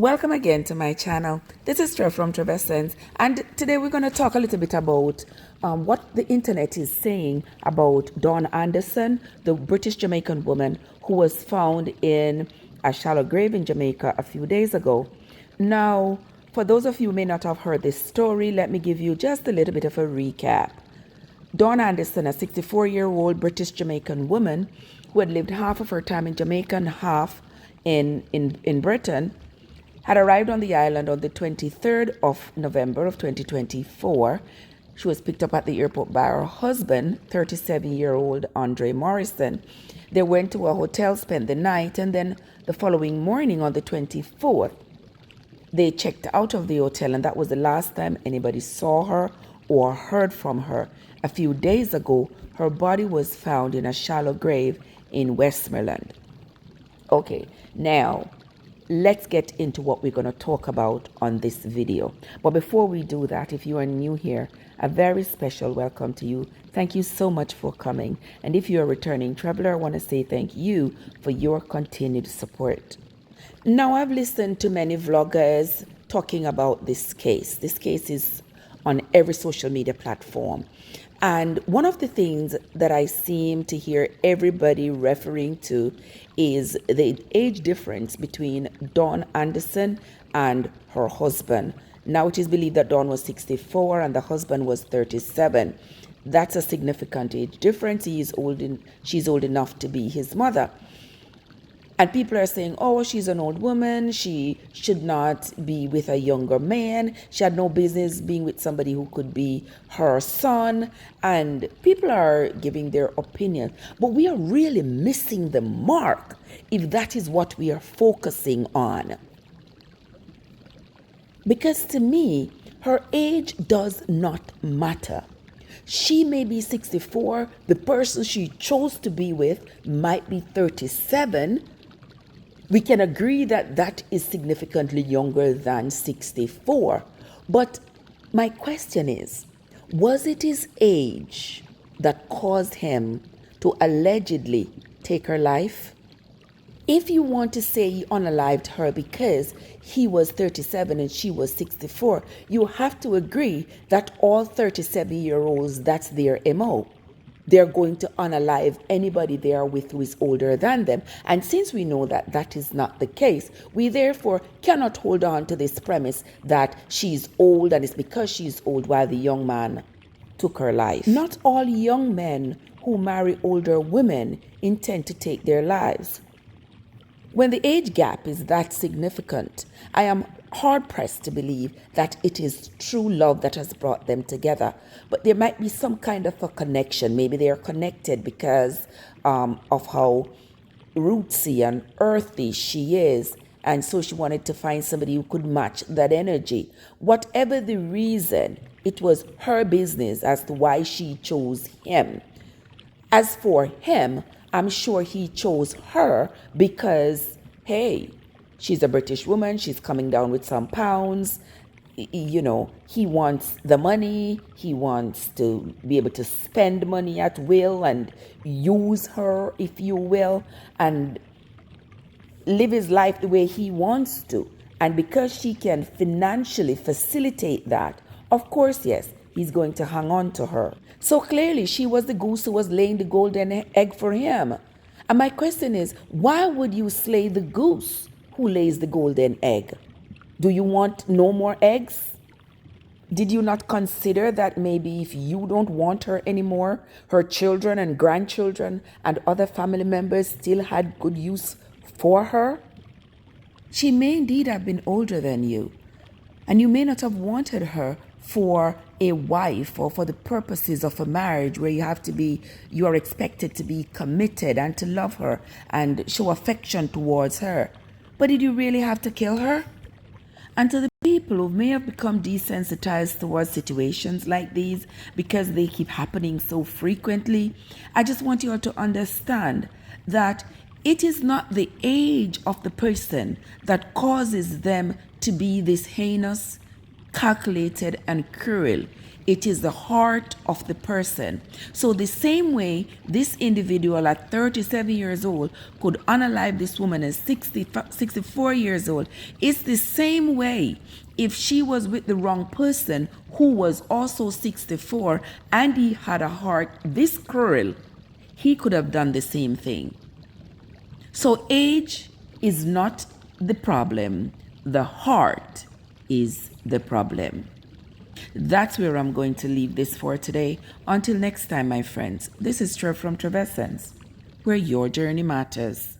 Welcome again to my channel. This is Trev from Trevessence, and today we're going to talk a little bit about what the internet is saying about Dawn Anderson, the British Jamaican woman who was found in a shallow grave in Jamaica a few days ago. Now, for those of you who may not have heard this story, let me give you just a little bit of a recap. Dawn Anderson, a 64-year-old British Jamaican woman who had lived half of her time in Jamaica and half in Britain, had arrived on the island on the 23rd of November of 2024. She was picked up at the airport by her husband, 37-year-old Andre Morrison. They went to a hotel, spent the night, and then the following morning on the 24th, they checked out of the hotel, and that was the last time anybody saw her or heard from her. A few days ago, her body was found in a shallow grave in Westmoreland. Okay, now let's get into what we're going to talk about on this video. But before we do that, if you are new here, a very special welcome to you. Thank you so much for coming. And if you're a returning traveler, I want to say thank you for your continued support. Now, I've listened to many vloggers talking about this case. This case is on every social media platform. And one of the things that I seem to hear everybody referring to is the age difference between Dawn Anderson and her husband. Now it is believed that Dawn was 64 and the husband was 37. That's a significant age difference. She's old enough to be his mother. And people are saying, oh, she's an old woman. She should not be with a younger man. She had no business being with somebody who could be her son. And people are giving their opinion. But we are really missing the mark if that is what we are focusing on. Because to me, her age does not matter. She may be 64. The person she chose to be with might be 37. We can agree that that is significantly younger than 64. But my question is, was it his age that caused him to allegedly take her life? If you want to say he unalived her because he was 37 and she was 64, you have to agree that all 37-year-olds, that's their MO. They're going to unalive anybody they are with who is older than them. And since we know that that is not the case, we therefore cannot hold on to this premise that she's old and it's because she's old while the young man took her life. Not all young men who marry older women intend to take their lives. When the age gap is that significant, I am hard-pressed to believe that it is true love that has brought them together. But there might be some kind of a connection. Maybe they are connected because of how rootsy and earthy she is. And so she wanted to find somebody who could match that energy. Whatever the reason, it was her business as to why she chose him. As for him, I'm sure he chose her because, hey, she's a British woman. She's coming down with some pounds. You know, he wants the money. He wants to be able to spend money at will and use her, if you will, and live his life the way he wants to. And because she can financially facilitate that, of course, yes, he's going to hang on to her. So clearly, she was the goose who was laying the golden egg for him. And my question is, why would you slay the goose who lays the golden egg? Do you want no more eggs? Did you not consider that maybe if you don't want her anymore, her children and grandchildren and other family members still had good use for her? She may indeed have been older than you, and you may not have wanted her for a wife or for the purposes of a marriage where you are expected to be committed and to love her and show affection towards her. But did you really have to kill her? And to the people who may have become desensitized towards situations like these because they keep happening so frequently, I just want you all to understand that it is not the age of the person that causes them to be this heinous, calculated, and cruel. It is the heart of the person. So the same way this individual at 37 years old could unalive this woman at 64 years old, it's the same way if she was with the wrong person who was also 64 and he had a heart this cruel, he could have done the same thing. So age is not the problem. The heart is the problem. That's where I'm going to leave this for today. Until next time, my friends, this is Trev from Trevessence, where your journey matters.